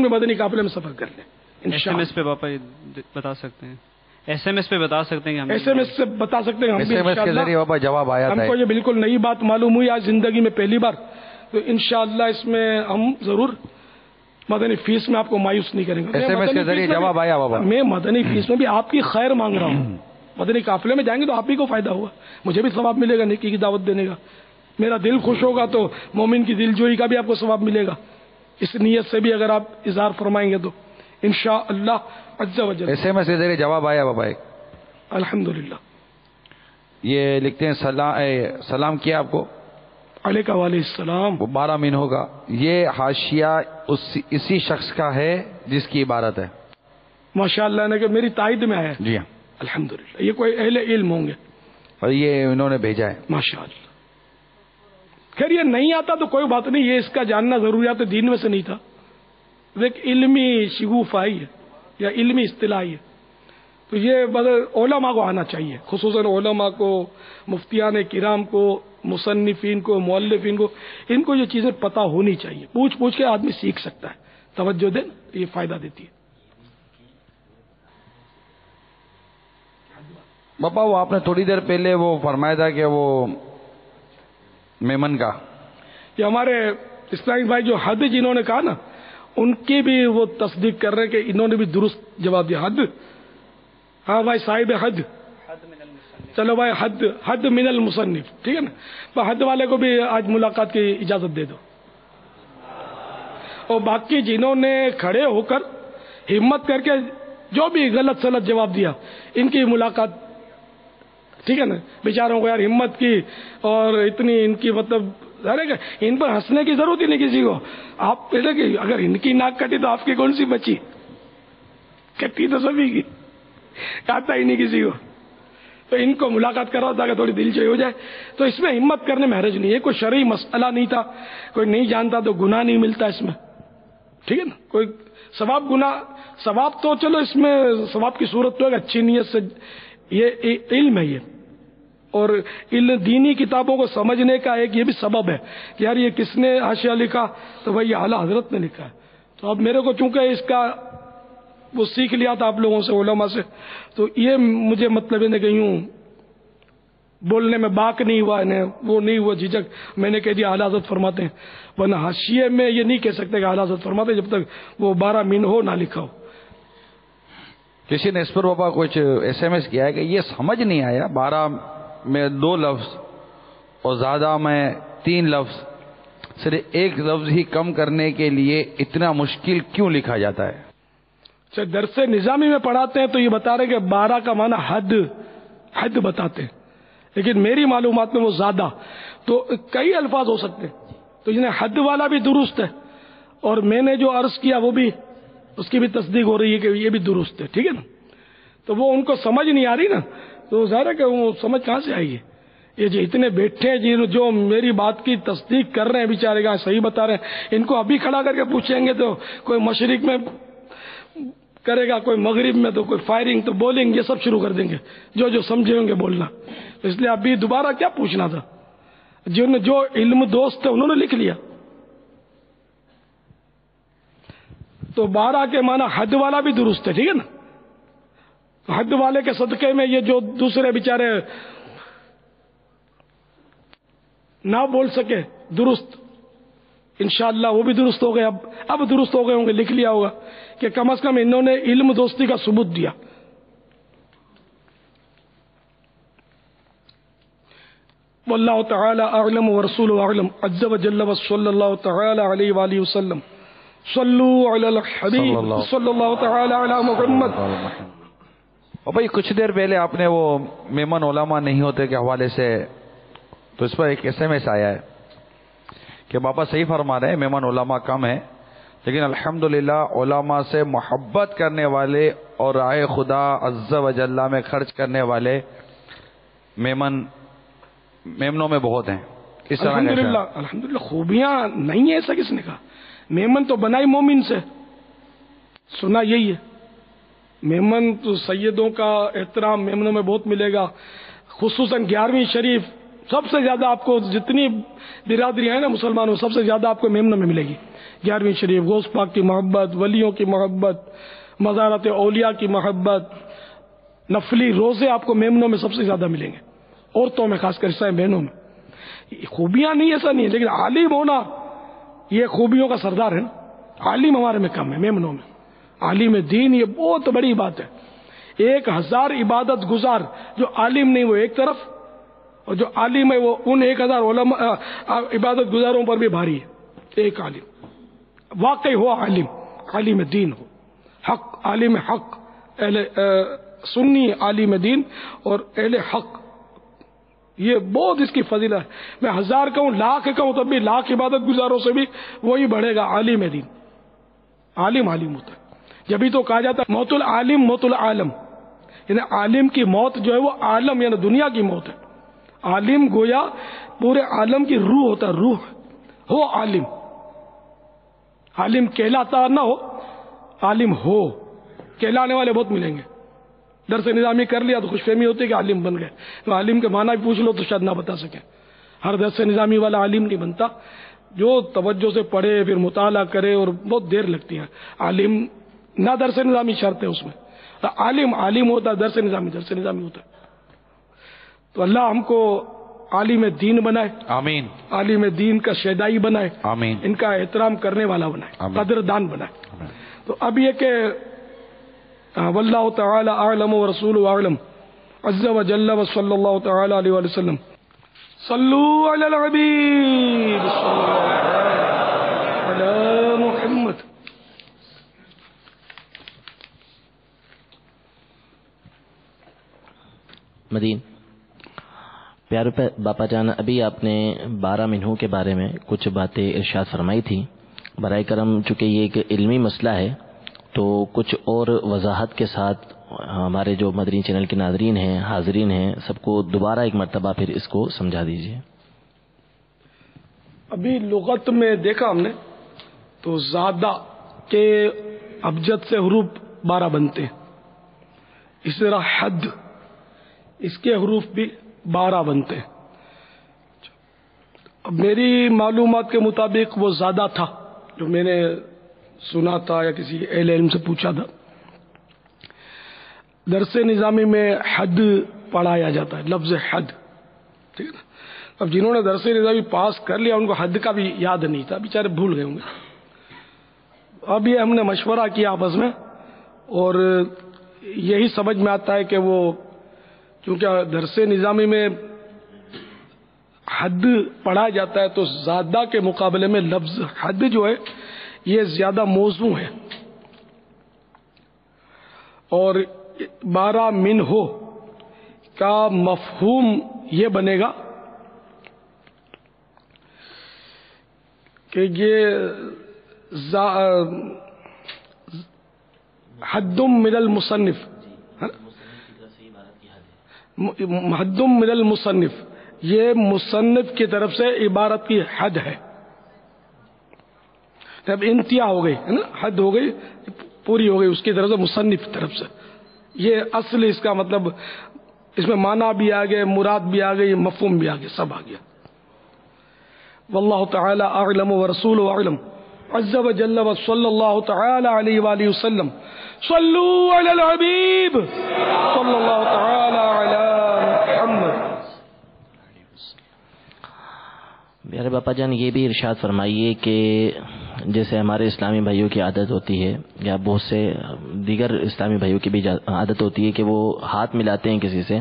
میں مدنی قافلے میں سفر کر لیں انشاءاللہ۔ SMS پہ باپا بتا سکتے ہیں، SMS پہ بتا سکتے ہیں کہ ہم SMS سے بتا سکتے ہیں ہم بھی SMS کے ذریعے باپا جواب آیا تھا۔ ہم کو یہ بالکل نئی بات معلوم ہوئی آج زندگی میں پہلی بار، تو انشاءاللہ اس میں ہم ضرور مدنی فیس میں آپ کو مایوس نہیں کریں گے۔ SMS کے ذریعے جواب آیا بابا۔ میں مدنی فیس میں بھی آپ کی خیر مانگ رہا ہوں، مدنی قافلے میں جائیں گے تو آپ ہی کو فائدہ ہوگا، مجھے بھی ثواب ملے گا نیکی کی دعوت دینے کا، میرا دل خوش ہوگا تو مومن کی دل جوئی کا بھی آپ کو ثواب ملے گا۔ اس نیت سے بھی اگر آپ اظہار فرمائیں گے تو انشاءاللہ عز و جل۔ SMS کے ذریعے جواب آیا بابا ایک، الحمدللہ۔ یہ لکھتے ہیں سلام کیا آپ کو، علیہ السلام۔ وہ 12 مین ہوگا۔ یہ حاشیہ اسی شخص کا ہے جس کی عبارت ہے؟ ماشاءاللہ نے کہ میری تائید میں آیا۔ جی ہاں الحمدللہ، یہ کوئی اہل علم ہوں گے اور یہ انہوں نے بھیجا ہے ماشاءاللہ۔ خیر یہ نہیں آتا تو کوئی بات نہیں، یہ اس کا جاننا ضروریات دین میں سے نہیں تھا، ایک علمی شگوفائی ہے یا علمی اصطلاح ہے، تو یہ علماء کو آنا چاہیے، خصوصاً علماء کو، مفتیان کرام کو، مصنفین کو، مؤلفین کو، ان کو یہ چیزیں پتہ ہونی چاہیے، پوچھ پوچھ کے آدمی سیکھ سکتا ہے، توجہ دیں یہ فائدہ دیتی ہے۔ باپا وہ آپ نے تھوڑی دیر پہلے وہ فرمایا تھا کہ وہ میمن کا، یہ ہمارے اسلامی بھائی جو حد جنہوں نے کہا نا، ان کی بھی وہ تصدیق کر رہے ہیں کہ انہوں نے بھی درست جواب دیا۔ حد، ہاں بھائی صاحب حد، چلو بھائی حد من المصنف، ٹھیک ہے نا، حد والے کو بھی آج ملاقات کی اجازت دے دو، اور باقی جنہوں نے کھڑے ہو کر ہمت کر کے جو بھی غلط سلط جواب دیا ان کی ملاقات، ٹھیک ہے نا، بیچاروں کو یار ہمت کی اور اتنی ان کی مطلب ان پر ہنسنے کی ضرورت ہی نہیں کسی کو، آپ پہلے کہ اگر ان کی ناک کٹی تو آپ کی کون سی بچی، کٹی تو سبھی کی، آتا ہی نہیں کسی کو، تو ان کو ملاقات کرو تاکہ تھوڑی دل جوئی ہو جائے، تو اس میں ہمت کرنے میں حرج نہیں ہے، کوئی شرعی مسئلہ نہیں تھا، کوئی نہیں جانتا تو گناہ نہیں ملتا اس میں، ٹھیک ہے نا، کوئی ثواب گناہ، ثواب تو چلو اس میں ثواب کی صورت تو ہے اچھی نیت سے، یہ علم ہے، یہ اور دینی کتابوں کو سمجھنے کا ایک یہ بھی سبب ہے کہ یار یہ کس نے حاشیہ لکھا، تو بھائی یہ اعلیٰ حضرت نے لکھا ہے، تو اب میرے کو چونکہ اس کا وہ سیکھ لیا تھا آپ لوگوں سے، علماء سے، تو یہ مجھے مطلب ہے کہ یوں بولنے میں باک نہیں ہوا، وہ نہیں ہوا جھجک، میں نے کہہ دیا اعلیٰ حضرت فرماتے ہیں، ورنہ حاشیے میں یہ نہیں کہہ سکتے کہ اعلیٰ حضرت فرماتے جب تک وہ 12 مین ہو نہ لکھا ہو۔ کسی نے اس پر بابا کچھ SMS کیا ہے کہ یہ سمجھ نہیں آیا 12 میں 2 لفظ اور زیادہ میں 3 لفظ، صرف ایک لفظ ہی کم کرنے کے لیے اتنا مشکل کیوں لکھا جاتا ہے؟ اچھا، درس نظامی میں پڑھاتے ہیں تو یہ بتا رہے کہ 12 کا معنی حد بتاتے ہیں، لیکن میری معلومات میں وہ زیادہ، تو کئی الفاظ ہو سکتے ہیں، تو جنہیں حد والا بھی درست ہے، اور میں نے جو عرض کیا وہ بھی اس کی بھی تصدیق ہو رہی ہے کہ یہ بھی درست ہے، ٹھیک ہے نا، تو وہ ان کو سمجھ نہیں آ رہی نا، تو ظاہر ہے کہ وہ سمجھ کہاں سے آئی ہے، یہ جو اتنے بیٹھے ہیں جو میری بات کی تصدیق کر رہے ہیں بیچارے کا صحیح بتا رہے ہیں، ان کو ابھی کھڑا کر کے پوچھیں گے تو کوئی مشرق میں کرے گا، کوئی مغرب میں، تو کوئی فائرنگ، تو بولنگ، یہ سب شروع کر دیں گے، جو سمجھے ہوں گے بولنا، اس لیے ابھی دوبارہ کیا پوچھنا تھا، جو علم دوست ہے انہوں نے لکھ لیا، تو 12 کے معنی حد والا بھی درست ہے، ٹھیک ہے نا، حد والے کے صدقے میں یہ جو دوسرے بیچارے نہ بول سکے درست، انشاءاللہ وہ بھی درست ہو گئے، اب درست ہو گئے ہوں گے، لکھ لیا ہوگا کہ کم از کم انہوں نے علم دوستی کا ثبوت دیا۔ واللہ تعالی اعلم ورسولہ اعلم عز وجل وصلی اللہ تعالی علیہ وآلہ وسلم، صلو علی الحبیب صلی اللہ تعالی علی محمد۔ اور بھائی کچھ دیر پہلے آپ نے وہ میمن علماء نہیں ہوتے کے حوالے سے، تو اس پر ایک SMS آیا ہے کہ بابا صحیح فرما رہے ہیں، میمن علماء کم ہیں، لیکن الحمدللہ علماء سے محبت کرنے والے اور راہ خدا عز و جل میں خرچ کرنے والے میمنوں میں بہت ہیں۔ اس طرح الحمدللہ خوبیاں نہیں ہیں، ایسا کس نے کہا؟ میمن تو بنائی مومن سے، سنا یہی ہے، میمن تو سیدوں کا احترام میمنوں میں بہت ملے گا، خصوصاً 11ویں شریف سب سے زیادہ آپ کو جتنی برادریاں ہیں نا مسلمانوں، سب سے زیادہ آپ کو میمنہ میں ملے گی 11ویں شریف، غوث پاک کی محبت، ولیوں کی محبت، مزارات اولیاء کی محبت، نفلی روزے آپ کو میمنوں میں سب سے زیادہ ملیں گے، عورتوں میں خاص کر حصہ بہنوں میں۔ خوبیاں نہیں ایسا نہیں ہے، لیکن عالم ہونا یہ خوبیوں کا سردار ہے نا۔ عالم ہمارے میں کم ہے میمنوں میں، عالم دین یہ بہت بڑی بات ہے۔ 1000 عبادت گزار جو عالم نہیں وہ ایک طرف، اور جو عالم ہے وہ ان 1000 علماء عبادت گزاروں پر بھی بھاری ہے۔ ایک عالم واقعی ہو، عالم دین ہو، حق عالم حق، اہل سنی عالم دین اور اہل حق، یہ بہت اس کی فضیلت ہے۔ میں 1000 کہوں، لاکھ کہوں تب بھی لاکھ عبادت گزاروں سے بھی وہی بڑھے گا عالم دین۔ عالم ہوتا ہے، جبھی تو کہا جاتا ہے موت العالم موت العالم، یعنی عالم کی موت جو ہے وہ عالم یعنی دنیا کی موت ہے۔ عالم گویا پورے عالم کی روح ہوتا ہے، روح ہو عالم۔ عالم کہلاتا نہ ہو، عالم ہو، کہلانے والے بہت ملیں گے۔ درس نظامی کر لیا تو خوش فہمی ہوتی ہے کہ عالم بن گئے، تو عالم کے معنی بھی پوچھ لو تو شاید نہ بتا سکیں۔ ہر درس نظامی والا عالم نہیں بنتا، جو توجہ سے پڑھے پھر مطالعہ کرے، اور بہت دیر لگتی ہے۔ عالم نہ درس نظامی شرط ہے اس میں، عالم ہوتا ہے، درس نظامی ہوتا ہے۔ تو اللہ ہم کو عالم دین بنائے، آمین۔ عالم دین کا شیدائی بنائے، آمین۔ ان کا احترام کرنے والا بنائے، قدردان بنائے، آمین۔ تو اب یہ کہ واللہ تعالی اعلم ورسولہ اعلم عز وجل وصلی اللہ تعالی علیہ وآلہ وسلم۔ صلو علی الحبیب صلی اللہ علی محمد۔ مدین پیارے باپا جان، ابھی آپ نے 12 منہوں کے بارے میں کچھ باتیں ارشاد فرمائی تھی۔ برائے کرم چونکہ یہ ایک علمی مسئلہ ہے تو کچھ اور وضاحت کے ساتھ ہمارے جو مدنی چینل کے ناظرین ہیں، حاضرین ہیں، سب کو دوبارہ ایک مرتبہ پھر اس کو سمجھا دیجیے۔ ابھی لغت میں دیکھا ہم نے تو زیادہ کے ابجد سے حروف 12 بنتے ہیں، اس طرح حد اس کے حروف بھی 12 بنتے ہیں۔ اب میری معلومات کے مطابق وہ زیادہ تھا جو میں نے سنا تھا یا کسی اہل علم سے پوچھا تھا۔ درس نظامی میں حد پڑھایا جاتا ہے، لفظ حد، ٹھیک ہے نا۔ اب جنہوں نے درس نظامی پاس کر لیا ان کو حد کا بھی یاد نہیں تھا، بیچارے بھول گئے ہوں گے۔ اب یہ ہم نے مشورہ کیا آپس میں، اور یہی سمجھ میں آتا ہے کہ وہ چونکہ درس نظامی میں حد پڑھا جاتا ہے تو زیادہ کے مقابلے میں لفظ حد جو ہے یہ زیادہ موزوں ہے، اور 12 منہ کا مفہوم یہ بنے گا کہ یہ حد من المصنف، حد من المصنف، یہ مصنف کی طرف سے عبارت کی حد ہے۔ اب انتہا ہو گئی ہے نا، حد ہو گئی، پوری ہو گئی اس کی طرف سے، مصنف کی طرف سے۔ یہ اصل اس کا مطلب، اس میں معنی بھی آ گئے، مراد بھی آ گئی، مفہوم بھی آ گیا، سب آ گیا۔ واللہ تعالی اعلم ورسولہ اعلم عز وجل وصلی اللہ تعالی علیہ وآلہ وسلم۔ صلو علی الحبیب صلی اللہ تعالی علی محمد۔ میرے باپا جان یہ بھی ارشاد فرمائیے کہ جیسے ہمارے اسلامی بھائیوں کی عادت ہوتی ہے یا بہت سے دیگر اسلامی بھائیوں کی بھی عادت ہوتی ہے کہ وہ ہاتھ ملاتے ہیں کسی سے،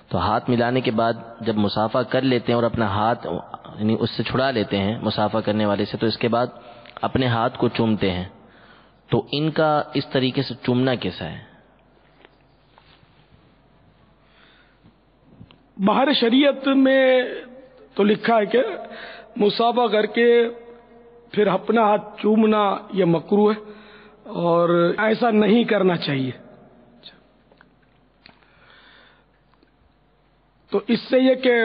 تو ہاتھ ملانے کے بعد جب مصافحہ کر لیتے ہیں اور اپنا ہاتھ یعنی اس سے چھڑا لیتے ہیں مصافحہ کرنے والے سے، تو اس کے بعد اپنے ہاتھ کو چومتے ہیں، تو ان کا اس طریقے سے چومنا کیسا ہے؟ باہر شریعت میں تو لکھا ہے کہ مصافحہ کر کے پھر اپنا ہاتھ چومنا یہ مکروہ ہے اور ایسا نہیں کرنا چاہیے۔ تو اس سے یہ کہ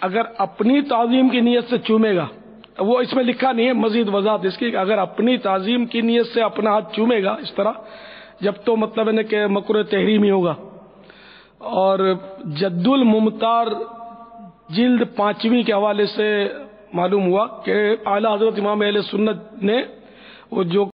اگر اپنی تعظیم کی نیت سے چومے گا، وہ اس میں لکھا نہیں ہے، مزید وضاحت اس کی کہ اگر اپنی تعظیم کی نیت سے اپنا ہاتھ چومے گا اس طرح، جب تو مطلب ہے کہ مکروہ تحریمی ہوگا۔ اور جد الممتار جلد 5ویں کے حوالے سے معلوم ہوا کہ اعلیٰ حضرت امام اہل سنت نے وہ جو